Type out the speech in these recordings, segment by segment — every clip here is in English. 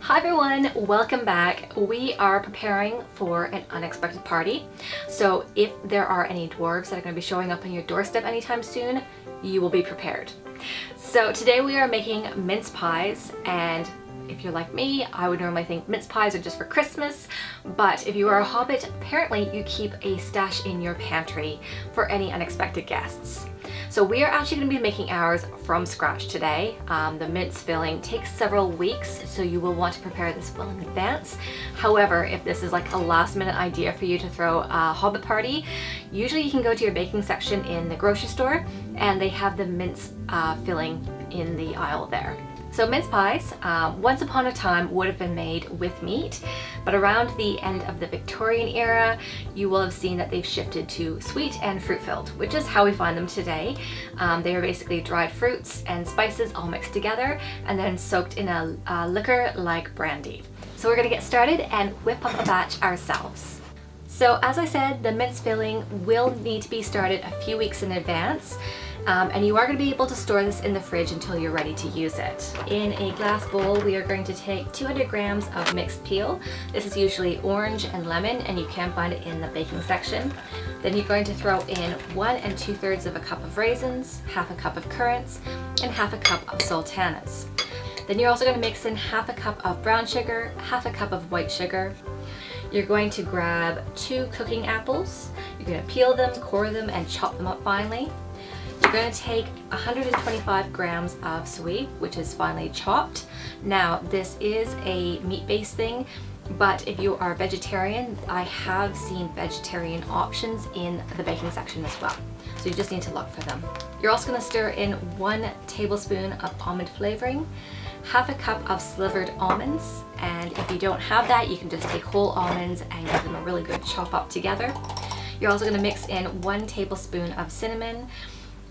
Hi everyone, welcome back. We are preparing for an unexpected party. So if there are any dwarves that are going to be showing up on your doorstep anytime soon, you will be prepared. So today we are making mince pies, and if you're like me, I would normally think mince pies are just for Christmas, but if you are a hobbit, apparently you keep a stash in your pantry for any unexpected guests. So we are actually going to be making ours from scratch today. The mince filling takes several weeks, so you will want to prepare this well in advance. However, if this is like a last minute idea for you to throw a hobbit party, usually you can go to your baking section in the grocery store and they have the mince filling in the aisle there. So mince pies, once upon a time, would have been made with meat, but around the end of the Victorian era, you will have seen that they've shifted to sweet and fruit-filled, which is how we find them today. They are basically dried fruits and spices all mixed together and then soaked in a liquor like brandy. So we're gonna get started and whip up a batch ourselves. So as I said, the mince filling will need to be started a few weeks in advance. And you are going to be able to store this in the fridge until you're ready to use it. In a glass bowl, we are going to take 200 grams of mixed peel. This is usually orange and lemon, and you can find it in the baking section. Then you're going to throw in 1 2/3 of a cup of raisins, half a cup of currants, and half a cup of sultanas. Then you're also going to mix in half a cup of brown sugar, half a cup of white sugar. You're going to grab 2 cooking apples. You're going to peel them, core them, and chop them up finely. You're going to take 125 grams of suet, which is finely chopped. Now, this is a meat-based thing, but if you are vegetarian, I have seen vegetarian options in the baking section as well. So you just need to look for them. You're also going to stir in 1 tablespoon of almond flavoring, half a cup of slivered almonds, and if you don't have that, you can just take whole almonds and give them a really good chop up together. You're also going to mix in 1 tablespoon of cinnamon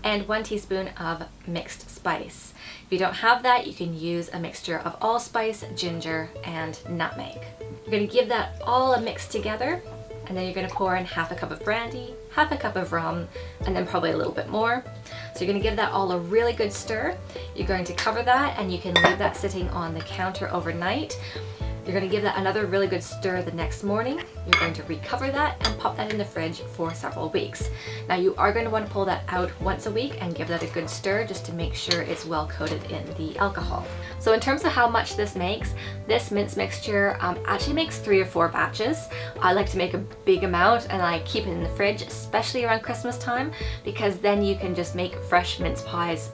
and 1 teaspoon of mixed spice. If you don't have that, you can use a mixture of allspice, ginger, and nutmeg. You're going to give that all a mix together, and then you're going to pour in half a cup of brandy, half a cup of rum, and then probably a little bit more. So you're going to give that all a really good stir. You're going to cover that, and you can leave that sitting on the counter overnight. You're going to give that another really good stir the next morning. You're going to recover that and pop that in the fridge for several weeks. Now you are going to want to pull that out once a week and give that a good stir just to make sure it's well coated in the alcohol. So in terms of how much this makes, this mince mixture actually makes 3 or 4 batches. I like to make a big amount and I keep it in the fridge, especially around Christmas time, because then you can just make fresh mince pies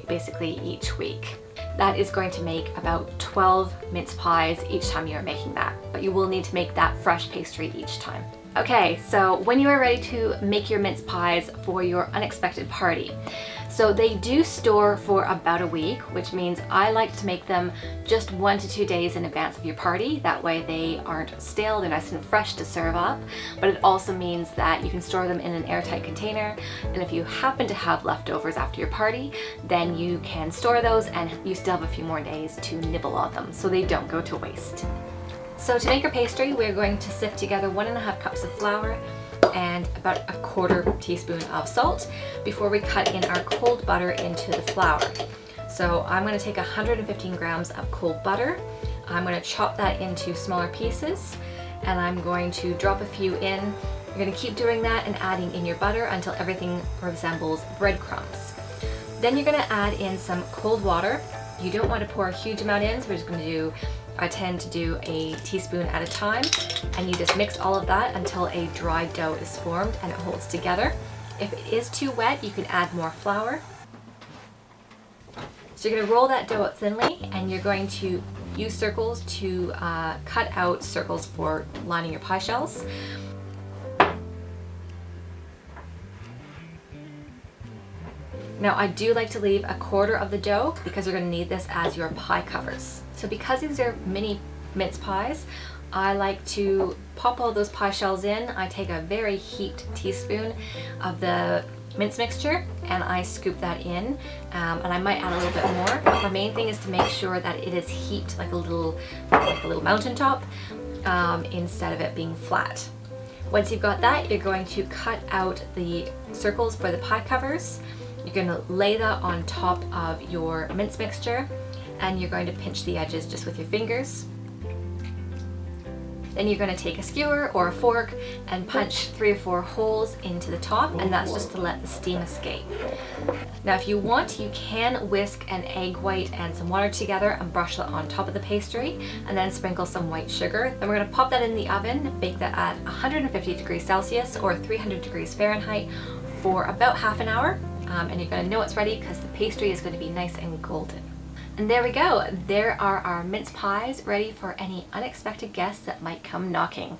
basically each week. That is going to make about 12 mince pies each time you are making that, but you will need to make that fresh pastry each time. Okay, so when you are ready to make your mince pies for your unexpected party, so they do store for about a week, which means I like to make them just 1 to 2 days in advance of your party. That way they aren't stale, they're nice and fresh to serve up, but it also means that you can store them in an airtight container, and if you happen to have leftovers after your party, then you can store those and you still have a few more days to nibble on them so they don't go to waste. So to make our pastry, we're going to sift together 1½ cups of flour and about 1/4 teaspoon of salt before we cut in our cold butter into the flour. So I'm going to take 115 grams of cold butter. I'm going to chop that into smaller pieces, and I'm going to drop a few in. You're going to keep doing that and adding in your butter until everything resembles breadcrumbs. Then you're going to add in some cold water. You don't want to pour a huge amount in, so we're just going to I tend to do a teaspoon at a time, and you just mix all of that until a dry dough is formed and it holds together. If it is too wet, you can add more flour. So you're going to roll that dough out thinly, and you're going to use circles to cut out circles for lining your pie shells. Now I do like to leave 1/4 of the dough because you're going to need this as your pie covers. So because these are mini mince pies, I like to pop all those pie shells in. I take a very heaped teaspoon of the mince mixture and I scoop that in, and I might add a little bit more. But the main thing is to make sure that it is heaped like a little mountaintop instead of it being flat. Once you've got that, you're going to cut out the circles for the pie covers. You're going to lay that on top of your mince mixture, and you're going to pinch the edges just with your fingers. Then you're going to take a skewer or a fork and punch 3 or 4 holes into the top, and that's just to let the steam escape. Now if you want, you can whisk an egg white and some water together and brush it on top of the pastry, and then sprinkle some white sugar. Then we're going to pop that in the oven, bake that at 150 degrees Celsius or 300 degrees Fahrenheit for about half an hour. And you're going to know it's ready because the pastry is going to be nice and golden. And there we go. There are our mince pies ready for any unexpected guests that might come knocking.